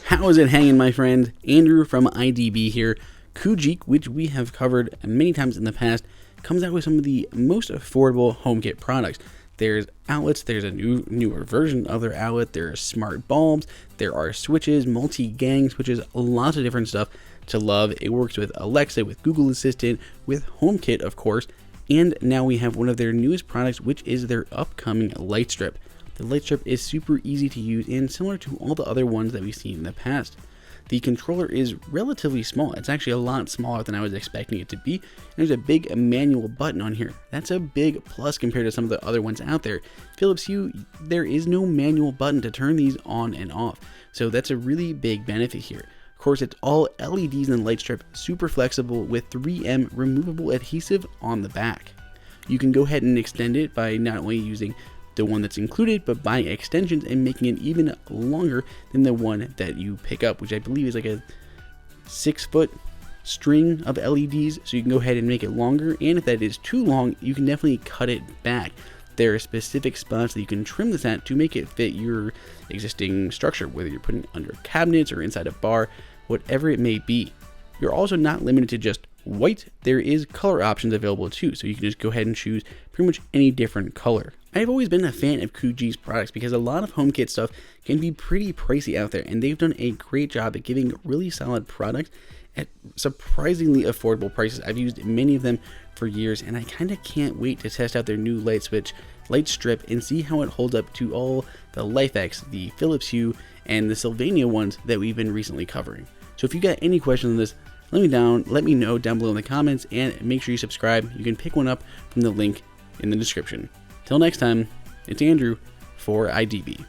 How is it hanging, my friend? Andrew from IDB here. Koogeek, which we have covered many times in the past, comes out with some of the most affordable HomeKit products. There's outlets, there's a newer version of their outlet, there are smart bulbs, there are switches, multi-gang switches, lots of different stuff to love. It works with Alexa, with Google Assistant, with HomeKit, of course, and now we have one of their newest products, which is their upcoming light strip. The light strip is super easy to use and similar to all the other ones that we've seen in the past. The controller is relatively small. It's actually a lot smaller than I was expecting it to be. There's a big manual button on here. That's a big plus compared to some of the other ones out there. Philips Hue, there is no manual button to turn these on and off. So that's a really big benefit here. Of course, it's all LEDs in the light strip, super flexible with 3M removable adhesive on the back. You can go ahead and extend it by not only using the one that's included, but buying extensions and making it even longer than the one that you pick up, which I believe is like a 6-foot string of LEDs. So you can go ahead and make it longer, and if that is too long, you can definitely cut it back. There are specific spots that you can trim this at to make it fit your existing structure, whether you're putting it under cabinets or inside a bar, whatever it may be. You're also not limited to just white. There is color options available too, so you can just go ahead and choose pretty much any different color. I've always been a fan of Koogeek's products because a lot of HomeKit stuff can be pretty pricey out there, and they've done a great job at giving really solid products at surprisingly affordable prices. I've used many of them for years, and I kind of can't wait to test out their new light switch, light strip, and see how it holds up to all the LIFX, the Philips Hue, and the Sylvania ones that we've been recently covering. So if you got any questions on this, let me know down below in the comments, and make sure you subscribe. You can pick one up from the link in the description. Till next time, it's Andrew for IDB.